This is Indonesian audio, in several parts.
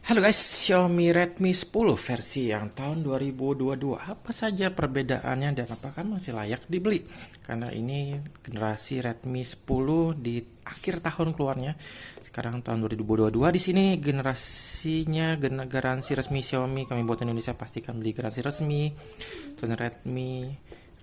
Halo guys, Xiaomi Redmi 10 versi yang tahun 2022. Apa saja perbedaannya dan apakah masih layak dibeli? Karena ini generasi Redmi 10 di akhir tahun keluarnya. Sekarang tahun 2022. Di sini generasinya garansi resmi Xiaomi kami buat Indonesia, pastikan beli garansi resmi. Terus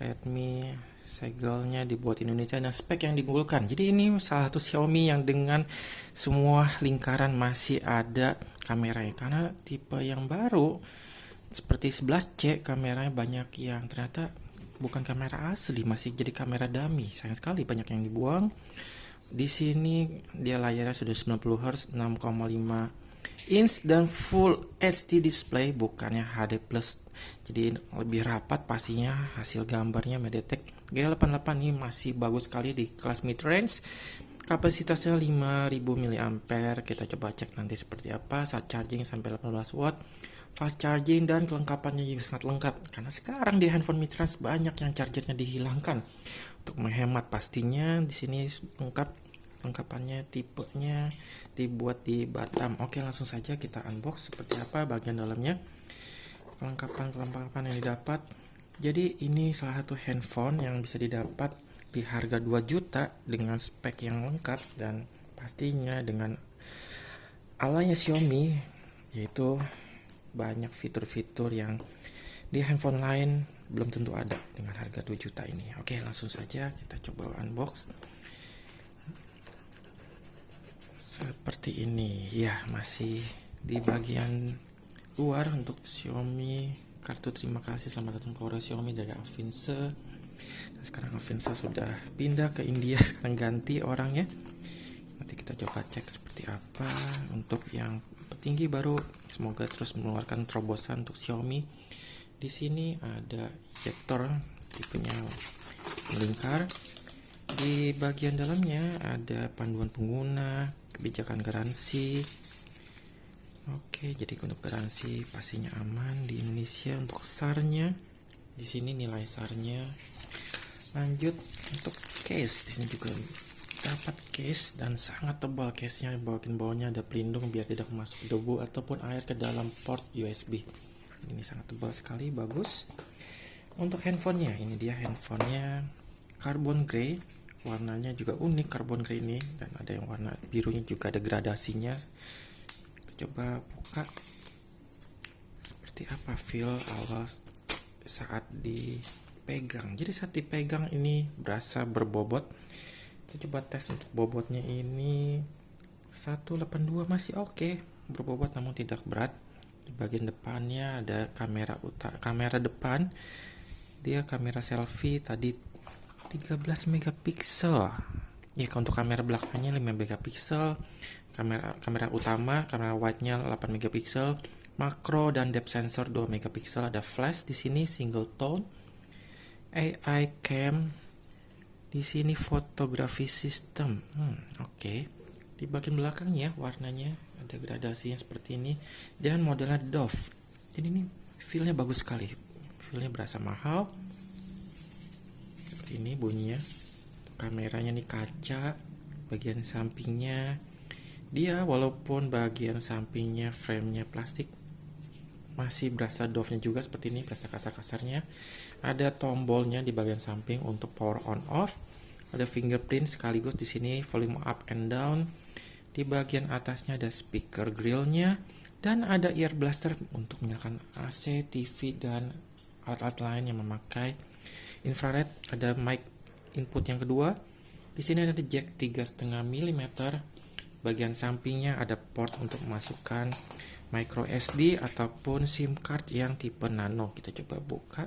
Redmi segelnya dibuat Indonesia dan spek yang diunggulkan. Jadi ini salah satu Xiaomi yang dengan semua lingkaran masih ada kameranya, karena tipe yang baru seperti 11C kameranya banyak yang ternyata bukan kamera asli, masih jadi kamera dummy. Sayang sekali banyak yang dibuang. Di sini dia layarnya sudah 90 Hz, 6,5 inch dan full HD display, bukannya HD plus. Jadi lebih rapat pastinya, hasil gambarnya MediaTek G88 ini masih bagus sekali di kelas mid range. Kapasitasnya 5000 mAh. Kita coba cek nanti seperti apa. Saat charging sampai 18 watt. Fast charging dan kelengkapannya juga sangat lengkap. Karena sekarang di handphone mid range banyak yang chargernya dihilangkan. Untuk menghemat pastinya di sini lengkap. Lengkapannya, tipenya dibuat di Batam. Oke, langsung saja kita unbox seperti apa bagian dalamnya. Kelengkapan yang didapat. Jadi ini salah satu handphone yang bisa didapat di harga 2 juta dengan spek yang lengkap dan pastinya dengan alanya Xiaomi, yaitu banyak fitur-fitur yang di handphone lain belum tentu ada dengan harga 2 juta ini. Oke, langsung saja kita coba unbox. Seperti ini ya, masih di bagian luar untuk Xiaomi. Kartu terima kasih selamat datang keluarga Xiaomi dari Avinza. Sekarang Avinza sudah pindah ke India, sekarang ganti orangnya. Nanti kita coba cek seperti apa. Untuk yang petinggi baru, semoga terus mengeluarkan terobosan untuk Xiaomi. Di sini ada ejector tipenya melingkar. Di bagian dalamnya ada panduan pengguna, kebijakan garansi. Oke, jadi untuk garansi pastinya aman di Indonesia. Untuk SAR-nya, di sini nilai SAR-nya. Lanjut untuk case, di sini juga dapat case dan sangat tebal case-nya. Bagian bawahnya ada pelindung biar tidak masuk debu ataupun air ke dalam port USB. Ini sangat tebal sekali, bagus. Untuk handphonenya, ini dia handphonenya carbon gray. Warnanya juga unik carbon gray ini, dan ada yang warna birunya juga ada gradasinya. Coba buka seperti apa feel awal saat dipegang. Jadi saat dipegang ini berasa berbobot. Kita coba tes untuk bobotnya ini 182, masih oke. Berbobot namun tidak berat. Di bagian depannya ada kamera depan. Dia kamera selfie tadi 13 megapiksel. Ya, untuk kamera belakangnya 5 megapiksel. Kamera utama, kamera wide-nya 8 megapiksel. Makro dan depth sensor 2 megapiksel. Ada flash di sini single tone. AI cam. Di sini fotografi system. Oke. Di bagian belakangnya warnanya ada gradasinya seperti ini dan modelnya Dove. Jadi ini feel-nya bagus sekali. Feel-nya berasa mahal. Seperti ini bunyinya. Kameranya nih kaca, bagian sampingnya dia walaupun bagian sampingnya framenya plastik masih berasa Dove-nya juga seperti ini, berasa kasar-kasarnya. Ada tombolnya di bagian samping untuk power on off. Ada fingerprint sekaligus di sini volume up and down. Di bagian atasnya ada speaker grillnya dan ada ear blaster untuk menyalakan AC, TV dan alat-alat lain yang memakai infrared. Ada mic input yang kedua. Di sini ada jack 3,5 mm. Bagian sampingnya ada port untuk memasukkan micro SD ataupun SIM card yang tipe nano. Kita coba buka.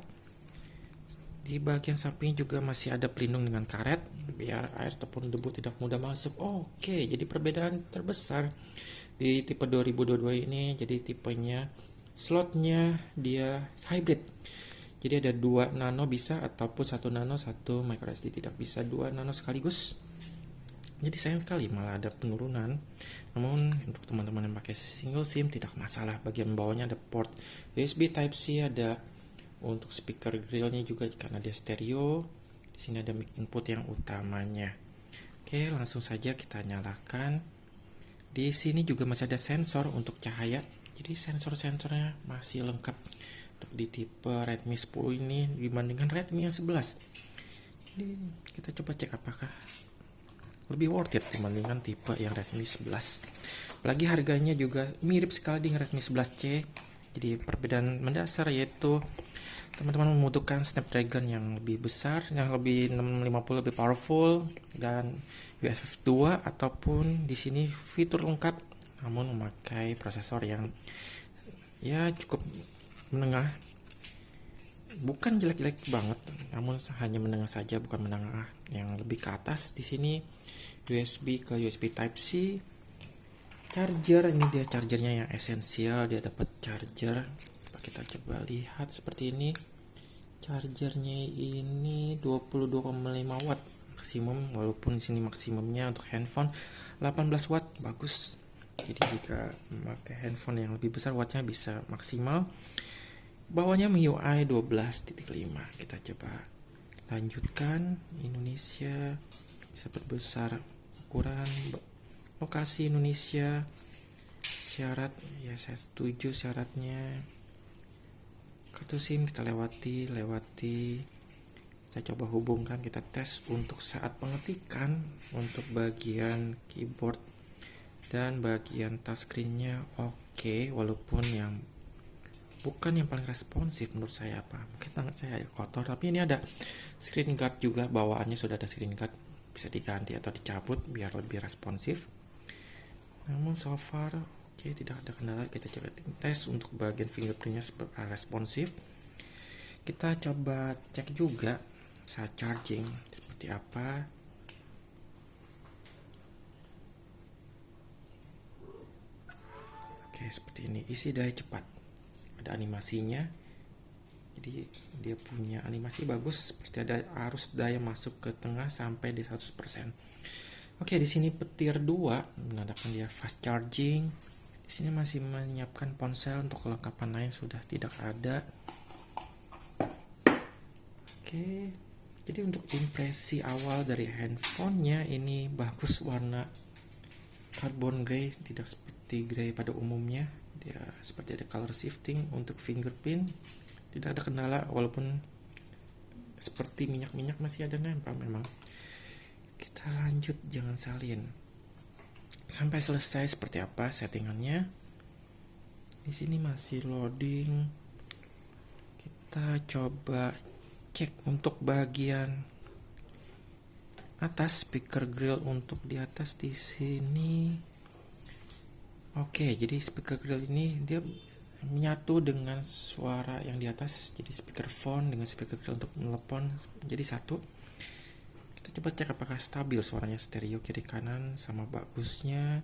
Di bagian samping juga masih ada pelindung dengan karet biar air ataupun debu tidak mudah masuk. Oke, jadi perbedaan terbesar di tipe 2022 ini, jadi tipenya slotnya dia hybrid. Jadi ada 2 nano bisa ataupun 1 nano, 1 micro SD tidak bisa 2 nano sekaligus. Jadi sayang sekali malah ada penurunan. Namun untuk teman-teman yang pakai single SIM tidak masalah. Bagian bawahnya ada port USB Type C, ada untuk speaker grillnya juga karena dia stereo. Di sini ada mic input yang utamanya. Oke, langsung saja kita nyalakan. Di sini juga masih ada sensor untuk cahaya. Jadi sensor-sensornya masih lengkap untuk di tipe Redmi 10 ini dibandingkan Redmi yang 11. Jadi kita coba cek apakah lebih worth it dibandingkan tipe yang Redmi 11. Apalagi harganya juga mirip sekali dengan Redmi 11C. Jadi perbedaan mendasar yaitu teman-teman membutuhkan Snapdragon yang lebih besar, yang lebih 650 lebih powerful, dan UFS 2 ataupun di sini fitur lengkap namun memakai prosesor yang ya cukup menengah, bukan jelek-jelek banget, namun hanya menengah saja, bukan menengah yang lebih ke atas. Di sini USB ke USB Type C. Charger, ini dia chargernya yang esensial, dia dapat charger. Kita coba lihat seperti ini. Chargernya ini 22,5 watt maksimum, walaupun di sini maksimumnya untuk handphone 18 watt, bagus. Jadi jika memakai handphone yang lebih besar wattnya bisa maksimal. Bawahnya MIUI 12.5. Kita coba lanjutkan. Indonesia bisa perbesar ukuran, lokasi Indonesia, syarat ya saya setuju syaratnya. Kartu SIM kita lewati. Kita coba hubungkan, kita tes untuk saat pengetikan, untuk bagian keyboard dan bagian touchscreen-nya oke, walaupun yang bukan yang paling responsif menurut saya, mungkin tangan saya kotor, tapi ini ada screen guard juga, bawaannya sudah ada screen guard, bisa diganti atau dicabut biar lebih responsif. Namun so far oke, tidak ada kendala. Kita coba tes untuk bagian fingerprintnya responsif. Kita coba cek juga saat charging seperti apa. Oke, seperti ini, isi daya cepat, ada animasinya, jadi dia punya animasi bagus, seperti ada arus daya masuk ke tengah sampai di 100%. Oke, di sini petir 2 menandakan dia fast charging. Di sini masih menyiapkan ponsel, untuk kelengkapan lain sudah tidak ada. Oke, jadi untuk impresi awal dari handphonenya ini bagus, warna carbon gray, tidak seperti gray pada umumnya. Dia seperti ada color shifting. Untuk fingerprint tidak ada kendala, walaupun seperti minyak-minyak masih ada nempel memang. Kita lanjut, jangan salin sampai selesai seperti apa settingannya. Di sini masih loading. Kita coba cek untuk bagian atas speaker grill. Untuk di atas di sini oke, jadi speaker grill ini dia menyatu dengan suara yang di atas, jadi speaker phone dengan speaker grill untuk menelepon jadi satu. Kita coba cek apakah stabil suaranya, stereo kiri kanan sama bagusnya.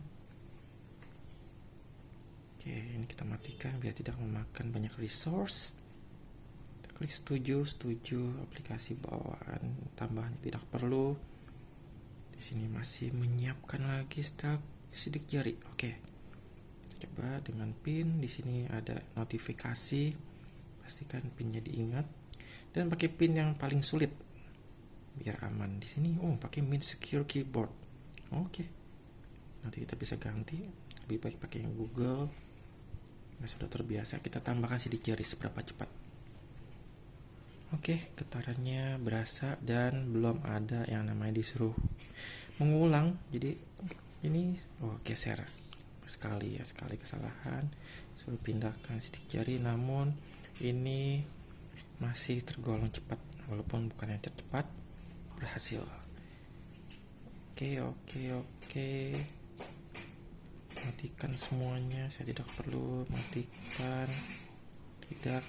Oke, ini kita matikan biar tidak memakan banyak resource. Kita klik setuju, aplikasi bawaan tambahan tidak perlu. Di sini masih menyiapkan lagi style sidik jari. Oke. Kita coba dengan pin. Di sini ada notifikasi. Pastikan pinnya diingat dan pakai pin yang paling sulit biar aman. Di sini pakai Mint Secure Keyboard. Oke. Nanti kita bisa ganti. Lebih baik pakai yang Google. Nah, sudah terbiasa, kita tambahkan sidik jari seberapa cepat. Oke, getarannya berasa dan belum ada yang namanya disuruh mengulang. Jadi ini geser sekali kesalahan, suruh pindahkan sidik jari, namun ini masih tergolong cepat, walaupun bukan yang tercepat. Berhasil. Oke. Matikan semuanya, saya tidak perlu matikan. Tidak.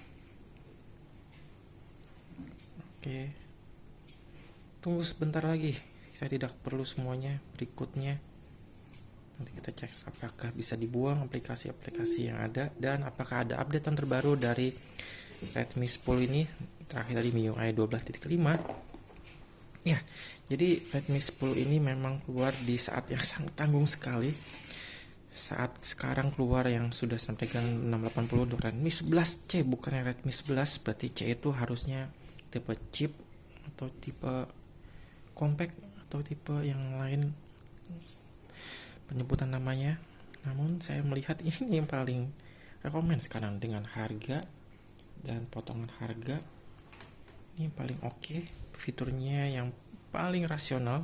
Oke, tunggu sebentar lagi, saya tidak perlu semuanya. Berikutnya nanti kita cek apakah bisa dibuang aplikasi-aplikasi yang ada dan apakah ada updatean terbaru dari Redmi 10 ini. Terakhir tadi MIUI 12.5. Ya, jadi Redmi 10 ini memang keluar di saat yang sangat tanggung sekali. Saat sekarang keluar yang sudah Snapdragon 680 untuk Redmi 11C, bukan yang Redmi 11. Berarti C itu harusnya tipe chip atau tipe compact atau tipe yang lain penyebutan namanya. Namun saya melihat ini yang paling rekomen sekarang dengan harga dan potongan harga. Ini paling oke, fiturnya yang paling rasional,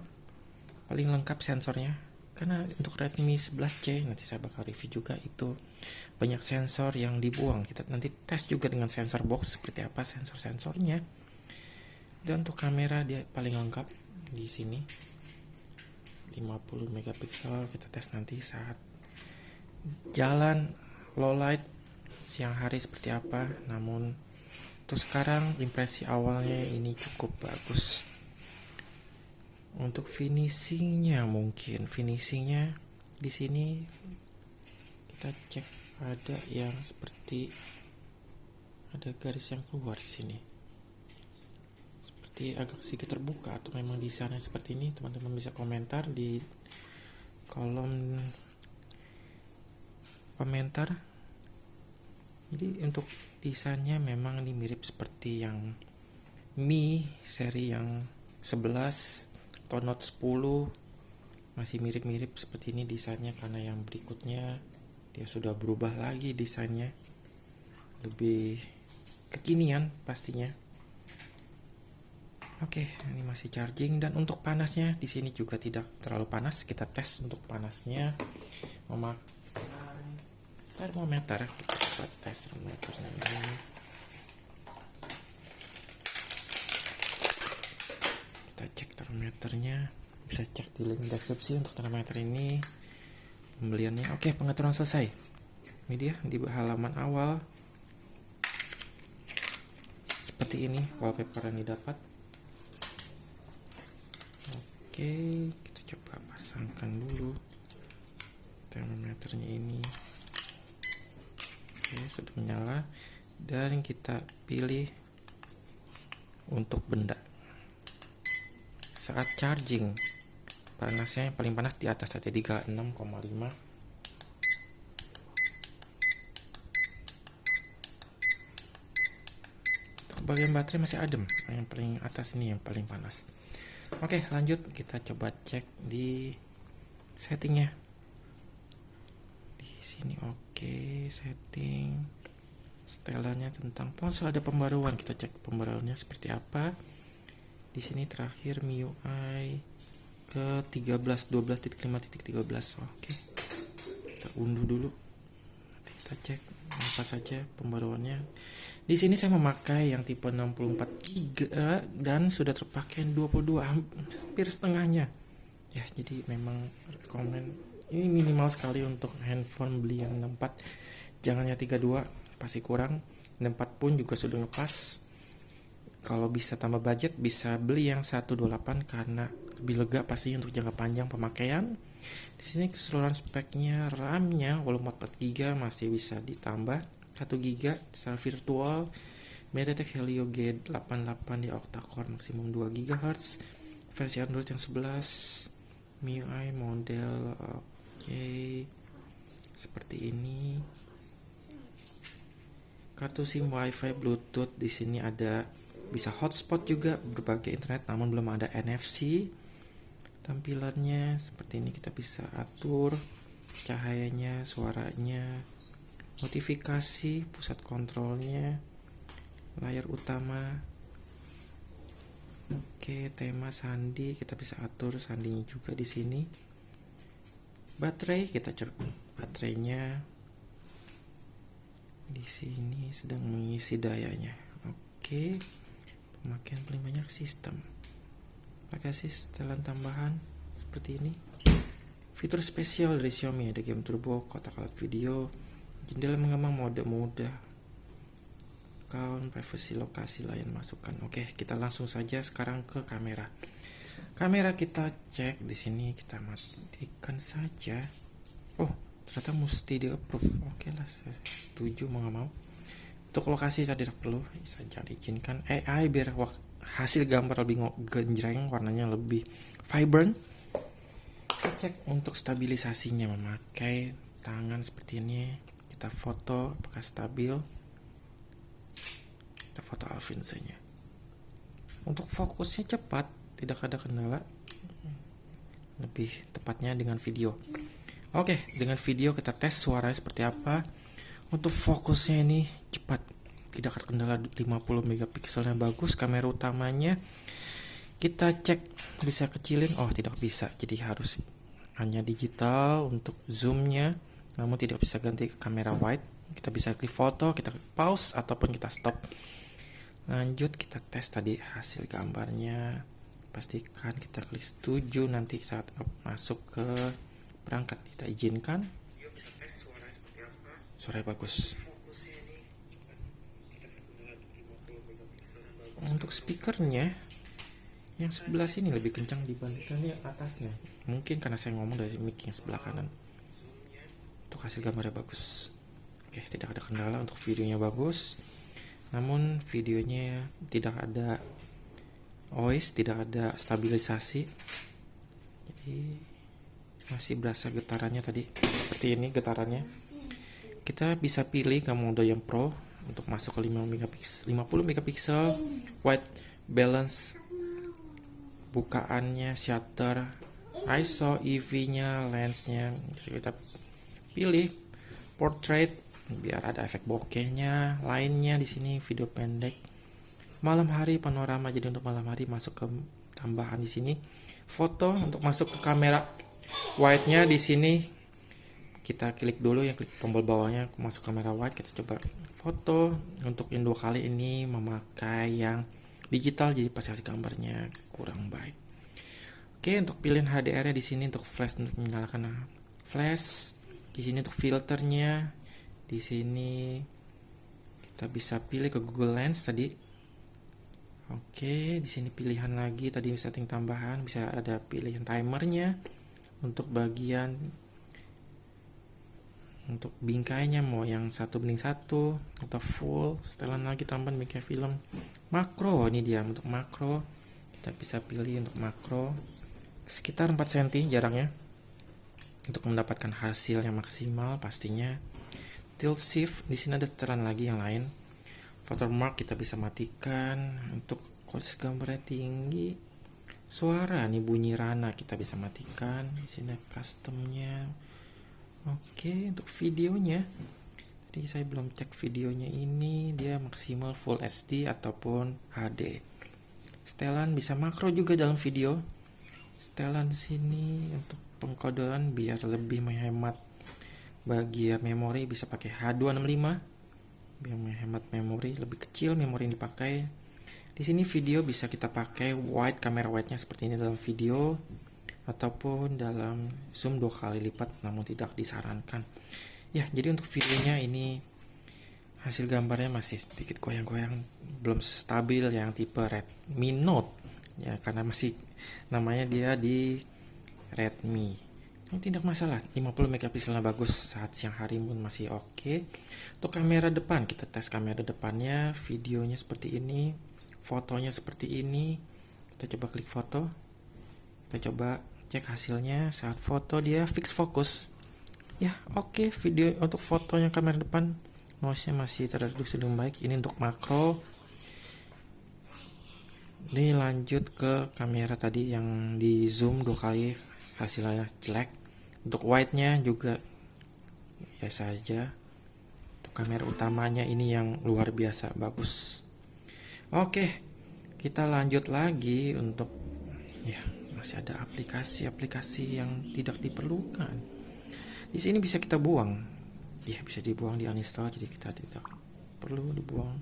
paling lengkap sensornya. Karena untuk Redmi 11C nanti saya bakal review juga, itu banyak sensor yang dibuang. Kita nanti tes juga dengan sensor box seperti apa sensor-sensornya. Dan untuk kamera dia paling lengkap di sini. 50 megapiksel, kita tes nanti saat jalan low light siang hari seperti apa. Namun untuk sekarang impresi awalnya ini cukup bagus. Untuk finishingnya, mungkin finishingnya di sini kita cek ada yang seperti ada garis yang keluar di sini, seperti agak sedikit terbuka, atau memang desainnya seperti ini. Teman-teman bisa komentar di kolom komentar. Jadi untuk desainnya memang ini mirip seperti yang Mi seri yang 11 atau Note 10, masih mirip-mirip seperti ini desainnya, karena yang berikutnya dia sudah berubah lagi desainnya, lebih kekinian pastinya. Oke, ini masih charging. Dan untuk panasnya di sini juga tidak terlalu panas. Kita tes untuk panasnya memakai termometer. Kita coba tes termometernya ini. Kita cek termometernya, bisa cek di link deskripsi untuk termometer ini pembeliannya. Oke, pengaturan selesai. Ini dia di halaman awal, seperti ini wallpaper yang didapat. Oke, kita coba pasangkan dulu termometernya ini. Oke, sudah menyala, dan kita pilih untuk benda. Saat charging, panasnya yang paling panas di atas saja 36,5. Untuk bagian baterai masih adem, yang paling atas ini yang paling panas. Oke, lanjut kita coba cek di settingnya. Di sini oke, setting setelannya tentang ponsel ada pembaruan. Kita cek pembaruannya seperti apa. Di sini terakhir MIUI ke 13.12.5.13. Oke, kita unduh dulu. Nanti kita cek apa saja pembaruannya. Di sini saya memakai yang tipe 64 GB dan sudah terpakai 22, hampir setengahnya. Ya, jadi memang rekomen. Ini minimal sekali untuk handphone beli yang 64. Jangan yang 32, pasti kurang. 64 pun juga sudah ngepas. Kalau bisa tambah budget, bisa beli yang 128 karena lebih lega pastinya untuk jangka panjang pemakaian. Di sini keseluruhan speknya, RAM-nya walaupun 4 GB masih bisa ditambah 1 GB secara virtual. MediaTek Helio G88 di octa-core maksimum 2 GHz. Versi Android yang 11. MIUI model oke, seperti ini. Kartu SIM WiFi Bluetooth di sini ada, bisa hotspot juga berbagai internet, namun belum ada NFC. Tampilannya seperti ini, kita bisa atur cahayanya, suaranya, notifikasi, pusat kontrolnya, layar utama. Oke, tema sandi kita bisa atur sandinya juga di sini. Baterai kita cek baterainya. Di sini sedang mengisi dayanya. Oke. Pemakaian paling banyak sistem. Pakai setelan tambahan seperti ini. Fitur spesial dari Xiaomi ada game turbo, kotak alat video, jendela mengembang mode mudah, account, privacy, lokasi, layan masukan. Oke, kita langsung saja sekarang ke kamera. Kamera kita cek di sini, kita matikan saja. Oh, ternyata mesti di approve. Oke lah, saya setuju mau nggak mau. Untuk lokasi saya tidak perlu, saja diizinkan AI biar hasil gambar lebih genjreng, warnanya lebih vibrant. Kita cek untuk stabilisasinya, memakai tangan seperti ini. Kita foto apakah stabil. Kita foto Alphonse-nya. Untuk fokusnya cepat, tidak ada kendala. Lebih tepatnya dengan video. Oke, dengan video kita tes suaranya seperti apa. Untuk fokusnya ini cepat, tidak terkendala, 50 megapikselnya bagus. Kamera utamanya kita cek bisa kecilin, oh tidak bisa, jadi harus hanya digital untuk zoomnya, namun tidak bisa ganti ke kamera wide. Kita bisa klik foto, kita pause ataupun kita stop. Lanjut kita tes tadi hasil gambarnya, pastikan kita klik setuju. Nanti saat masuk ke perangkat kita izinkan. Yuk kita tes suara seperti apa. Suaranya bagus. Untuk speakernya yang sebelah sini lebih kencang dibandingkan yang atasnya. Mungkin karena saya ngomong dari mic yang sebelah kanan. Untuk hasil gambarnya bagus. Oke, tidak ada kendala. Untuk videonya bagus. Namun videonya tidak ada noise, tidak ada stabilisasi. Jadi masih berasa getarannya tadi. Seperti ini getarannya. Kita bisa pilih ke mode yang pro untuk masuk ke 50 megapiksel, white balance, bukaannya, shutter, ISO, EV-nya, lensnya. Kita pilih portrait biar ada efek bokehnya. Lainnya di sini video pendek, malam hari, panorama. Jadi untuk malam hari masuk ke tambahan di sini. Foto untuk masuk ke kamera wide-nya di sini kita klik dulu yang klik tombol bawahnya masuk kamera wide. Kita coba foto. Untuk yang 2 kali ini memakai yang digital, jadi pas hasil gambarnya kurang baik. Oke, untuk pilihan HDR-nya di sini untuk flash, untuk menyalakan flash. Di sini untuk filternya, di sini kita bisa pilih ke Google Lens tadi. Oke, di sini pilihan lagi tadi setting tambahan, bisa ada pilihan timernya. Untuk bagian untuk bingkainya mau yang 1:1 atau full, setelan lagi tambahan bingkai film. Makro, ini dia untuk makro. Kita bisa pilih untuk makro sekitar 4 cm jaraknya untuk mendapatkan hasil yang maksimal pastinya. Tilt shift, di sini ada setelan lagi yang lain. Watermark kita bisa matikan. Untuk kualitas gambarnya tinggi. Suara nih bunyi rana kita bisa matikan. Di sini customnya. Oke, untuk videonya tadi saya belum cek videonya, ini dia maksimal Full HD ataupun HD. Setelan bisa makro juga dalam video. Setelan sini untuk pengkodean biar lebih menghemat bagian memori, bisa pakai H265 biar menghemat memori, lebih kecil memori yang dipakai. Di sini video bisa kita pakai wide, kamera wide-nya seperti ini dalam video ataupun dalam zoom 2 kali lipat, namun tidak disarankan. Ya, jadi untuk videonya ini hasil gambarnya masih sedikit goyang-goyang, belum stabil yang tipe Redmi Note ya, karena masih namanya dia di Redmi. Tidak masalah, 50 megapikselnya bagus, saat siang hari pun masih oke. Untuk kamera depan, kita tes kamera depannya, videonya seperti ini, fotonya seperti ini. Kita coba klik foto, kita coba cek hasilnya. Saat foto dia fix fokus ya, oke. Video untuk fotonya kamera depan noise-nya masih terreduksi dengan baik. Ini untuk makro. Ini lanjut ke kamera tadi yang di zoom 2 kali, hasilnya jelek. Untuk wide-nya juga biasa aja. Untuk kamera utamanya ini yang luar biasa bagus. Oke, kita lanjut lagi untuk ya, masih ada aplikasi-aplikasi yang tidak diperlukan. Di sini bisa kita buang. Ya, bisa dibuang, di uninstall, jadi kita tidak perlu dibuang.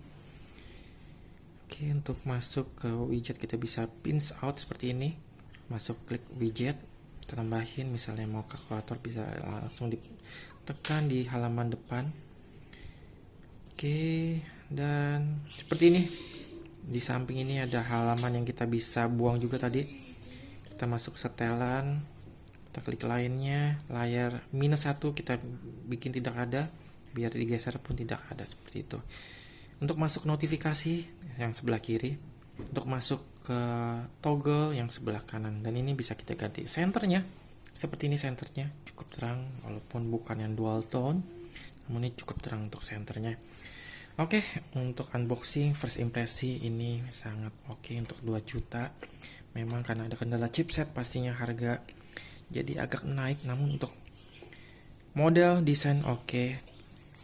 Oke, untuk masuk ke widget kita bisa pinch out seperti ini. Masuk klik widget, kita tambahin misalnya mau kalkulator, bisa langsung ditekan di halaman depan. Oke, dan seperti ini. Di samping ini ada halaman yang kita bisa buang juga tadi. Kita masuk setelan, kita klik lainnya, layar -1 kita bikin tidak ada, biar digeser pun tidak ada, seperti itu. Untuk masuk notifikasi yang sebelah kiri, untuk masuk ke toggle yang sebelah kanan, dan ini bisa kita ganti senternya. Seperti ini senternya, cukup terang walaupun bukan yang dual tone, namun ini cukup terang untuk senternya. Oke, untuk unboxing first impresi ini sangat oke untuk 2 juta. Memang karena ada kendala chipset pastinya harga jadi agak naik, namun untuk model desain oke.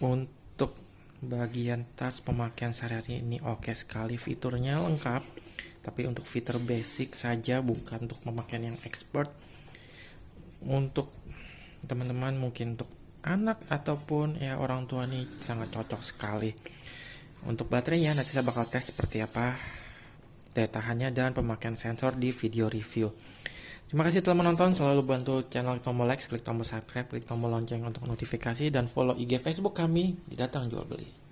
Untuk Untuk bagian tas pemakaian sehari-hari ini oke sekali, fiturnya lengkap, tapi untuk fitur basic saja, bukan untuk pemakaian yang expert. Untuk teman-teman mungkin untuk anak ataupun ya orang tua nih sangat cocok sekali. Untuk baterainya nanti saya bakal tes seperti apa daya tahannya dan pemakaian sensor di video review. Terima kasih telah menonton, selalu bantu channel tombol like, klik tombol subscribe, klik tombol lonceng untuk notifikasi, dan follow IG Facebook kami di Datang Jual Beli.